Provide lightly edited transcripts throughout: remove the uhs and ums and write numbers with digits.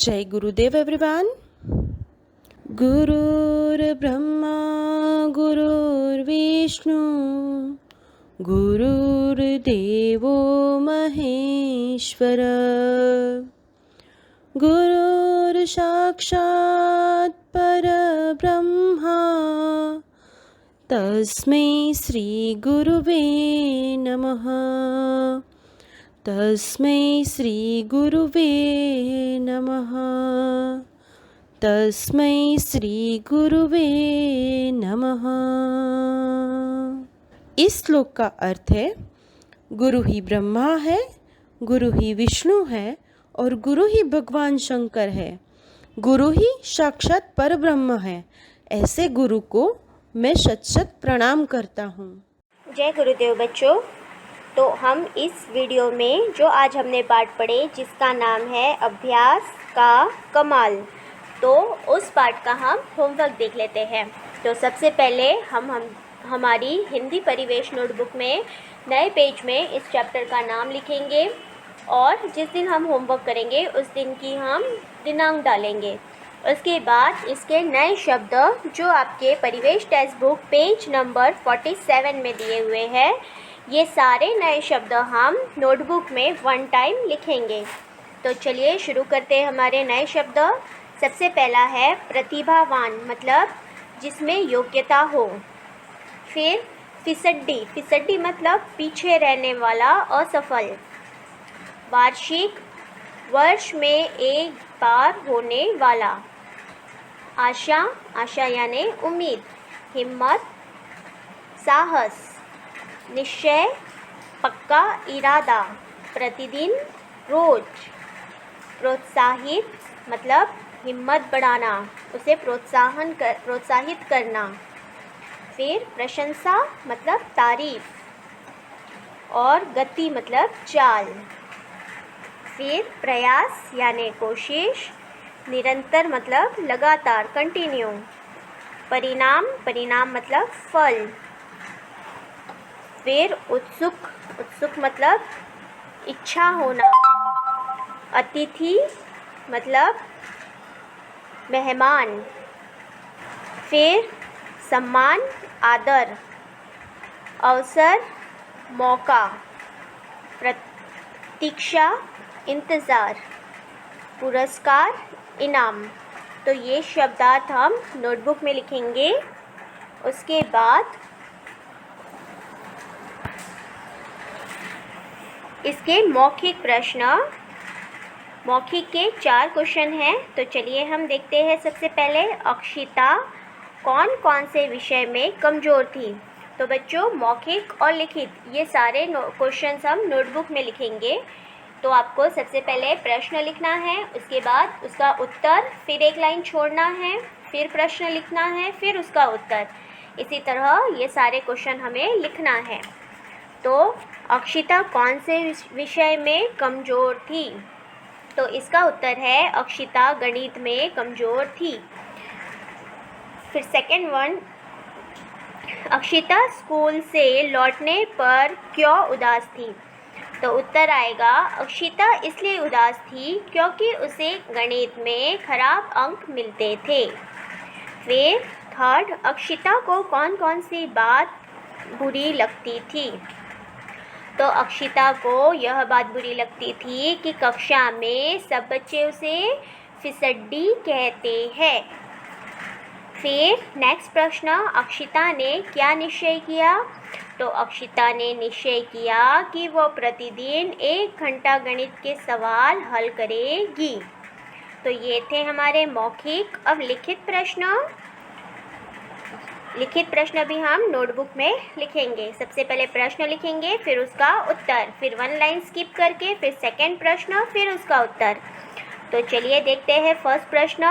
जय गुरुदेव एवरीवन। गुरुर्ब्रह्मा गुरुर्विष्णु गुरुर्देवो महेश्वर गुरुर्साक्षात् परब्रह्मा तस्मै श्री गुरुवे नमः। तस्मै श्री गुरुवे नमः। तस्मै श्री गुरुवे नमः। इस श्लोक का अर्थ है, गुरु ही ब्रह्मा है, गुरु ही विष्णु है और गुरु ही भगवान शंकर है। गुरु ही साक्षात परब्रह्म है। ऐसे गुरु को मैं शत शत प्रणाम करता हूँ। जय गुरुदेव बच्चों। तो हम इस वीडियो में जो आज हमने पाठ पढ़े जिसका नाम है अभ्यास का कमाल, तो उस पाठ का हम होमवर्क देख लेते हैं। तो सबसे पहले हम हमारी हिंदी परिवेश नोटबुक में नए पेज में इस चैप्टर का नाम लिखेंगे और जिस दिन हम होमवर्क करेंगे उस दिन की हम दिनांक डालेंगे। उसके बाद इसके नए शब्द जो आपके परिवेश टेक्स्ट बुक पेज नंबर 47 में दिए हुए हैं, ये सारे नए शब्द हम नोटबुक में वन टाइम लिखेंगे। तो चलिए शुरू करते हैं हमारे नए शब्द। सबसे पहला है प्रतिभावान, मतलब जिसमें योग्यता हो। फिर फिसड्डी, फिसड्डी मतलब पीछे रहने वाला, असफल। वार्षिक, वर्ष में एक बार होने वाला। आशा, आशा यानी उम्मीद। हिम्मत, साहस। निश्चय, पक्का इरादा। प्रतिदिन, रोज। प्रोत्साहित मतलब हिम्मत बढ़ाना, उसे प्रोत्साहित करना। फिर प्रशंसा मतलब तारीफ और गति मतलब चाल। फिर प्रयास यानी कोशिश। निरंतर मतलब लगातार, कंटिन्यू। परिणाम, परिणाम मतलब फल। फिर उत्सुक, उत्सुक मतलब इच्छा होना। अतिथि मतलब मेहमान। फिर सम्मान, आदर। अवसर, मौका। प्रतीक्षा, इंतज़ार। पुरस्कार, इनाम। तो ये शब्दार्थ हम नोटबुक में लिखेंगे। उसके बाद इसके मौखिक प्रश्न, मौखिक के 4 क्वेश्चन हैं। तो चलिए हम देखते हैं। सबसे पहले, अक्षिता कौन कौन से विषय में कमज़ोर थी? तो बच्चों, मौखिक और लिखित ये सारे क्वेश्चंस हम नोटबुक में लिखेंगे। तो आपको सबसे पहले प्रश्न लिखना है, उसके बाद उसका उत्तर, फिर एक लाइन छोड़ना है, फिर प्रश्न लिखना है, फिर उसका उत्तर। इसी तरह ये सारे क्वेश्चन हमें लिखना है। तो अक्षिता कौन से विषय में कमज़ोर थी? तो इसका उत्तर है अक्षिता गणित में कमज़ोर थी। फिर सेकंड वन, अक्षिता स्कूल से लौटने पर क्यों उदास थी? तो उत्तर आएगा अक्षिता इसलिए उदास थी क्योंकि उसे गणित में खराब अंक मिलते थे। फिर थर्ड, अक्षिता को कौन कौन सी बात बुरी लगती थी? तो अक्षिता को यह बात बुरी लगती थी कि कक्षा में सब बच्चे उसे फिसड्डी कहते हैं। फिर नेक्स्ट प्रश्न, अक्षिता ने क्या निश्चय किया? तो अक्षिता ने निश्चय किया कि वो प्रतिदिन 1 घंटा गणित के सवाल हल करेगी। तो ये थे हमारे मौखिक। अब लिखित प्रश्न, लिखित प्रश्न भी हम नोटबुक में लिखेंगे। सबसे पहले प्रश्न लिखेंगे, फिर उसका उत्तर, फिर 1 लाइन स्किप करके फिर सेकंड प्रश्न, फिर उसका उत्तर। तो चलिए देखते हैं फर्स्ट प्रश्न,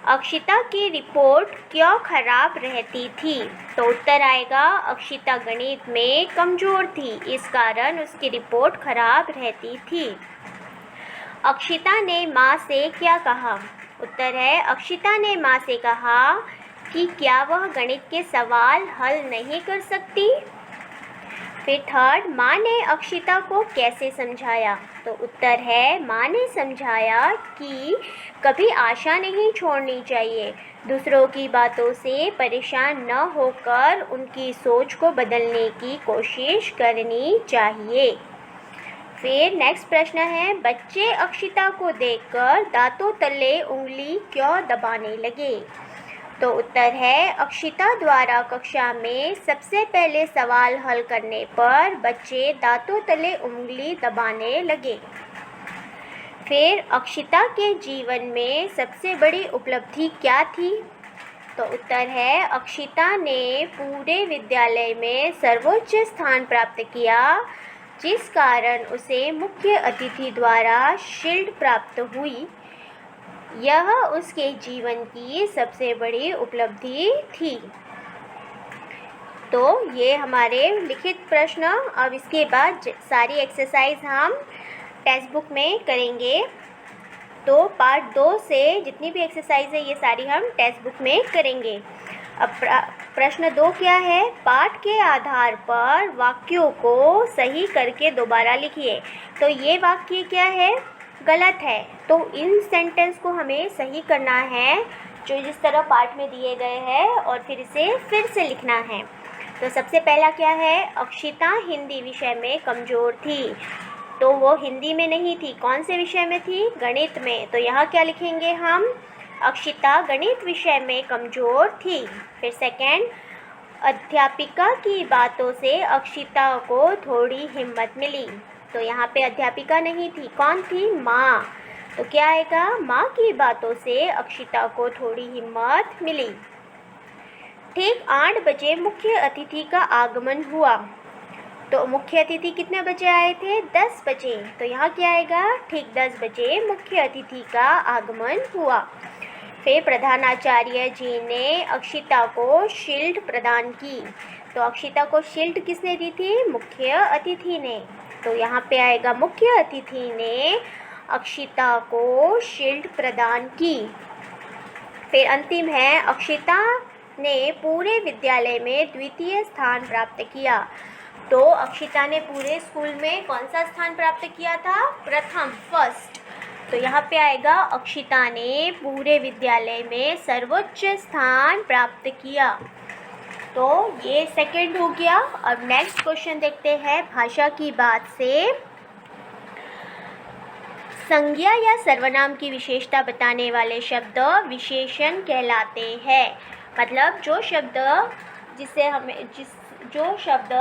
अक्षिता की रिपोर्ट क्यों खराब रहती थी? तो उत्तर आएगा अक्षिता गणित में कमज़ोर थी, इस कारण उसकी रिपोर्ट खराब रहती थी। अक्षिता ने माँ से क्या कहा? उत्तर है अक्षिता ने माँ से कहा कि क्या वह गणित के सवाल हल नहीं कर सकती। फिर थर्ड, माँ ने अक्षिता को कैसे समझाया? तो उत्तर है, माँ ने समझाया कि कभी आशा नहीं छोड़नी चाहिए, दूसरों की बातों से परेशान न होकर उनकी सोच को बदलने की कोशिश करनी चाहिए। फिर नेक्स्ट प्रश्न है, बच्चे अक्षिता को देखकर दांतों तले उंगली क्यों दबाने लगे? तो उत्तर है, अक्षिता द्वारा कक्षा में सबसे पहले सवाल हल करने पर बच्चे दांतों तले उंगली दबाने लगे। फिर अक्षिता के जीवन में सबसे बड़ी उपलब्धि क्या थी? तो उत्तर है, अक्षिता ने पूरे विद्यालय में सर्वोच्च स्थान प्राप्त किया, जिस कारण उसे मुख्य अतिथि द्वारा शील्ड प्राप्त हुई। यह उसके जीवन की सबसे बड़ी उपलब्धि थी। तो ये हमारे लिखित प्रश्न। अब इसके बाद सारी एक्सरसाइज हम टेक्स्ट बुक में करेंगे। तो पार्ट 2 से जितनी भी एक्सरसाइज है ये सारी हम टेक्स्ट बुक में करेंगे। अब प्रश्न 2 क्या है? पाठ के आधार पर वाक्यों को सही करके दोबारा लिखिए। तो ये वाक्य क्या है? गलत है। तो इन सेंटेंस को हमें सही करना है जो जिस तरह पाठ में दिए गए हैं, और फिर इसे फिर से लिखना है। तो सबसे पहला क्या है? अक्षिता हिंदी विषय में कमज़ोर थी। तो वो हिंदी में नहीं थी, कौन से विषय में थी? गणित में। तो यहाँ क्या लिखेंगे हम? अक्षिता गणित विषय में कमज़ोर थी। फिर सेकंड, अध्यापिका की बातों से अक्षिता को थोड़ी हिम्मत मिली। तो यहाँ पे अध्यापिका नहीं थी, कौन थी? माँ। तो क्या आएगा? माँ की बातों से अक्षिता को थोड़ी हिम्मत मिली। ठीक 8 बजे मुख्य अतिथि का आगमन हुआ। तो मुख्य अतिथि कितने बजे आए थे? 10 बजे। तो यहाँ क्या आएगा? ठीक 10 बजे मुख्य अतिथि का आगमन हुआ। फिर प्रधानाचार्य जी ने अक्षिता को शील्ड प्रदान की। तो अक्षिता को शील्ड किसने दी थी? मुख्य अतिथि ने। तो यहाँ पे आएगा मुख्य अतिथि ने अक्षिता को शील्ड प्रदान की। फिर अंतिम है, अक्षिता ने पूरे विद्यालय में द्वितीय स्थान प्राप्त किया। तो अक्षिता ने पूरे स्कूल में कौन सा स्थान प्राप्त किया था? प्रथम, फर्स्ट। तो यहाँ पे आएगा अक्षिता ने पूरे विद्यालय में सर्वोच्च स्थान प्राप्त किया। तो ये सेकंड हो गया। अब नेक्स्ट क्वेश्चन देखते हैं। भाषा की बात से संज्ञा या सर्वनाम की विशेषता बताने वाले शब्द विशेषण कहलाते हैं। मतलब जो शब्द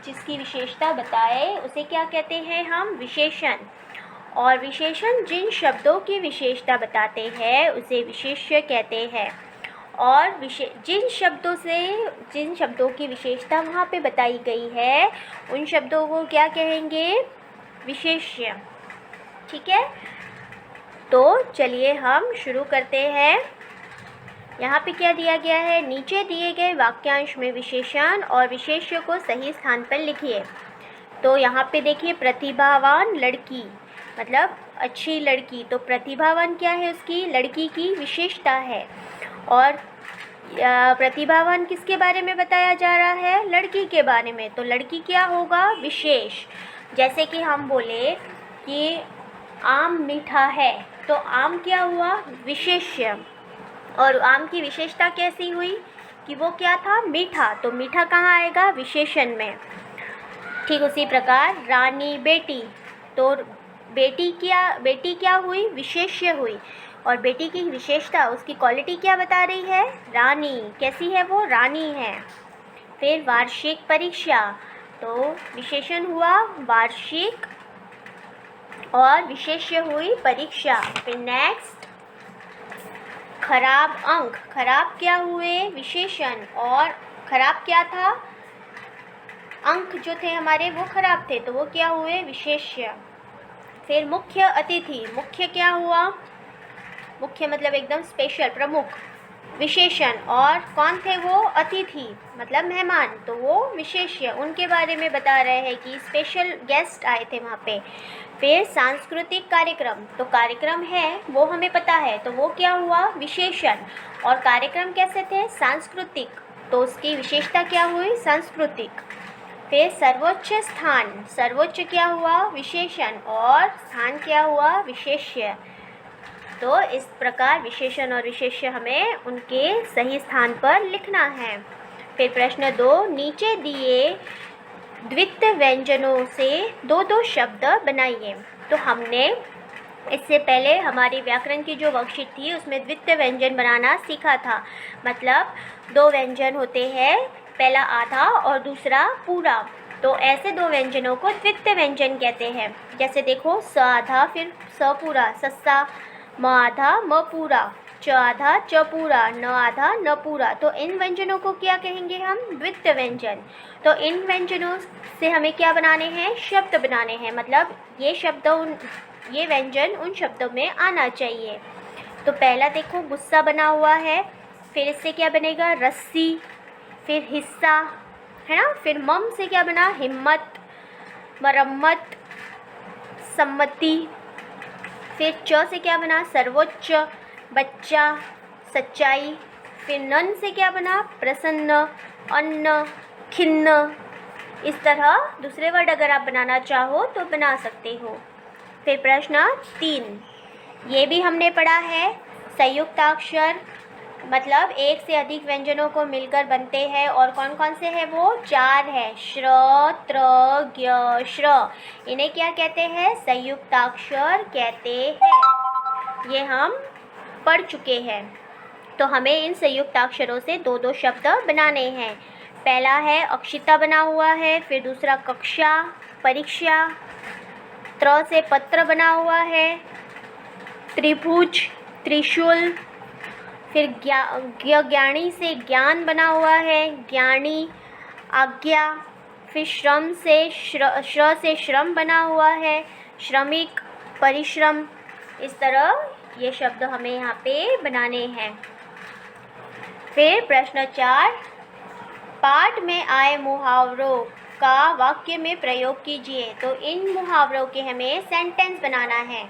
जिसकी विशेषता बताए उसे क्या कहते हैं हम? विशेषण। और विशेषण जिन शब्दों की विशेषता बताते हैं उसे विशेष्य कहते हैं। और जिन शब्दों की विशेषता वहाँ पे बताई गई है उन शब्दों को क्या कहेंगे? विशेष्य। ठीक है, तो चलिए हम शुरू करते हैं। यहाँ पे क्या दिया गया है? नीचे दिए गए वाक्यांश में विशेषण और विशेष्य को सही स्थान पर लिखिए। तो यहाँ पे देखिए, प्रतिभावान लड़की मतलब अच्छी लड़की। तो प्रतिभावान क्या है? उसकी लड़की की विशेषता है। और प्रतिभावान किसके बारे में बताया जा रहा है? लड़की के बारे में। तो लड़की क्या होगा? विशेष। जैसे कि हम बोले कि आम मीठा है, तो आम क्या हुआ? विशेष्य। और आम की विशेषता कैसी हुई कि वो क्या था? मीठा। तो मीठा कहाँ आएगा? विशेषण में। ठीक उसी प्रकार रानी बेटी, तो बेटी क्या हुई? विशेष्य हुई। और बेटी की विशेषता, उसकी क्वालिटी क्या बता रही है? रानी। कैसी है वो? रानी है। फिर वार्षिक परीक्षा, तो विशेषण हुआ वार्षिक और विशेष्य हुई परीक्षा। फिर नेक्स्ट, खराब अंक, खराब क्या हुए? विशेषण। और खराब क्या था? अंक जो थे हमारे वो खराब थे, तो वो क्या हुए? विशेष्य। फिर मुख्य अतिथि, मुख्य क्या हुआ? मुख्य मतलब एकदम स्पेशल, प्रमुख, विशेषण। और कौन थे वो? अतिथि मतलब मेहमान, तो वो विशेष्य। उनके बारे में बता रहे हैं कि स्पेशल गेस्ट आए थे वहाँ पे। फिर सांस्कृतिक कार्यक्रम, तो कार्यक्रम है वो हमें पता है, तो वो क्या हुआ? विशेषण। और कार्यक्रम कैसे थे? सांस्कृतिक, तो उसकी विशेषता क्या हुई? सांस्कृतिक। फिर सर्वोच्च स्थान, सर्वोच्च क्या हुआ विशेषण और स्थान क्या हुआ विशेष्य। तो इस प्रकार विशेषण और विशेष्य हमें उनके सही स्थान पर लिखना है। फिर प्रश्न 2, नीचे दिए द्वित्व व्यंजनों से दो दो शब्द बनाइए। तो हमने इससे पहले हमारी व्याकरण की जो वर्कशीट थी उसमें द्वित्व व्यंजन बनाना सीखा था। मतलब दो व्यंजन होते हैं, पहला आधा और दूसरा पूरा। तो ऐसे दो व्यंजनों को द्वित्व व्यंजन कहते हैं। जैसे देखो, स आधा फिर स पूरा, सस्सा, म आधा म पूरा, च आधा च पूरा, न आधा न पूरा। तो इन व्यंजनों को क्या कहेंगे हम, द्वित्व व्यंजन। तो इन व्यंजनों से हमें क्या बनाने हैं, शब्द बनाने हैं। मतलब ये व्यंजन उन शब्दों में आना चाहिए। तो पहला देखो, गुस्सा बना हुआ है, फिर इससे क्या बनेगा, रस्सी, फिर हिस्सा, है ना। फिर मम से क्या बना, हिम्मत, मरम्मत, सम्मति। फिर च से क्या बना, सर्वोच्च, बच्चा, सच्चाई। फिर नन से क्या बना, प्रसन्न, अन्न, खिन्न। इस तरह दूसरे वर्ड अगर आप बनाना चाहो तो बना सकते हो। फिर प्रश्न 3, ये भी हमने पढ़ा है, संयुक्ताक्षर मतलब एक से अधिक व्यंजनों को मिलकर बनते हैं। और कौन कौन से हैं वो, 4 है, श्र, त्र, ज्ञ, श्र। इन्हें क्या कहते हैं, संयुक्ताक्षर कहते हैं। ये हम पढ़ चुके हैं। तो हमें इन संयुक्ताक्षरों से दो दो शब्द बनाने हैं। पहला है अक्षिता बना हुआ है, फिर दूसरा कक्षा, परीक्षा। त्र से पत्र बना हुआ है, त्रिभुज, त्रिशूल। फिर ज्ञानी से ज्ञान बना हुआ है, ज्ञानी, आज्ञा। फिर श्रम से श्र से श्रम बना हुआ है, श्रमिक, परिश्रम। इस तरह ये शब्द हमें यहाँ पे बनाने हैं। फिर प्रश्न 4, पाठ में आए मुहावरों का वाक्य में प्रयोग कीजिए। तो इन मुहावरों के हमें सेंटेंस बनाना है।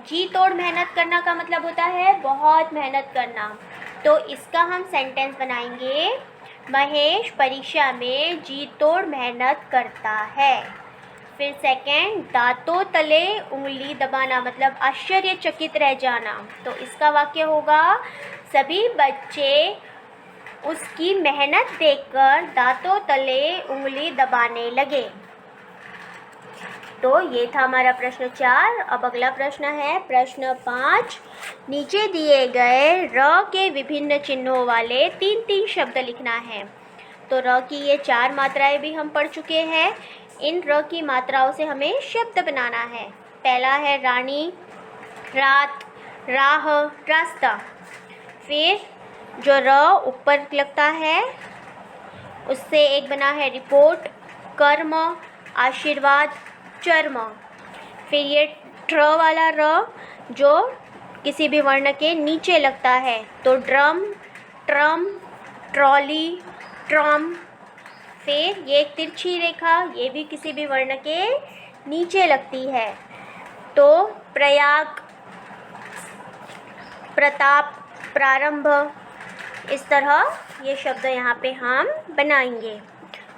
जी तोड़ मेहनत करना का मतलब होता है बहुत मेहनत करना। तो इसका हम सेंटेंस बनाएंगे, महेश परीक्षा में जी तोड़ मेहनत करता है। फिर सेकंड, दांतों तले उंगली दबाना मतलब आश्चर्यचकित रह जाना। तो इसका वाक्य होगा, सभी बच्चे उसकी मेहनत देखकर दांतों तले उंगली दबाने लगे। तो ये था हमारा प्रश्न 4। अब अगला प्रश्न है प्रश्न 5, नीचे दिए गए र के विभिन्न चिन्हों वाले 3-3 शब्द लिखना है। तो र की ये 4 मात्राएं भी हम पढ़ चुके हैं। इन र की मात्राओं से हमें शब्द बनाना है। पहला है रानी, रात, राह, रास्ता। फिर जो र ऊपर लगता है उससे एक बना है रिपोर्ट, कर्म, आशीर्वाद, चर्म। फिर ये ट्र वाला र जो किसी भी वर्ण के नीचे लगता है, तो ड्रम, ट्रम, ट्रॉली, ट्रम। फिर ये एक तिरछी रेखा, ये भी किसी भी वर्ण के नीचे लगती है, तो प्रयाग, प्रताप, प्रारंभ। इस तरह ये शब्द यहाँ पे हम बनाएंगे।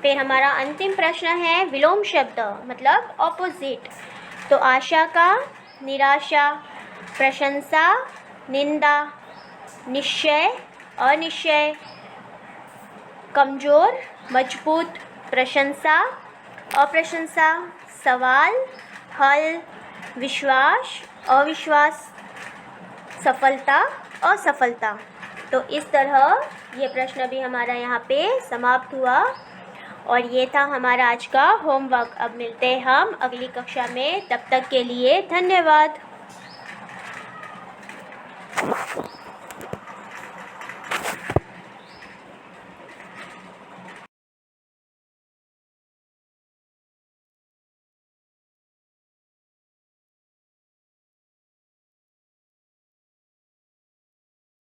फिर हमारा अंतिम प्रश्न है विलोम शब्द मतलब ऑपोजिट। तो आशा का, निराशा, प्रशंसा, निंदा, निश्चय, अनिश्चय, कमज़ोर, मजबूत, प्रशंसा, अप्रशंसा, सवाल, हल, विश्वास, अविश्वास, सफलता, असफलता। तो इस तरह ये प्रश्न भी हमारा यहाँ पे समाप्त हुआ और ये था हमारा आज का होमवर्क। अब मिलते हैं हम अगली कक्षा में, तब तक के लिए धन्यवाद।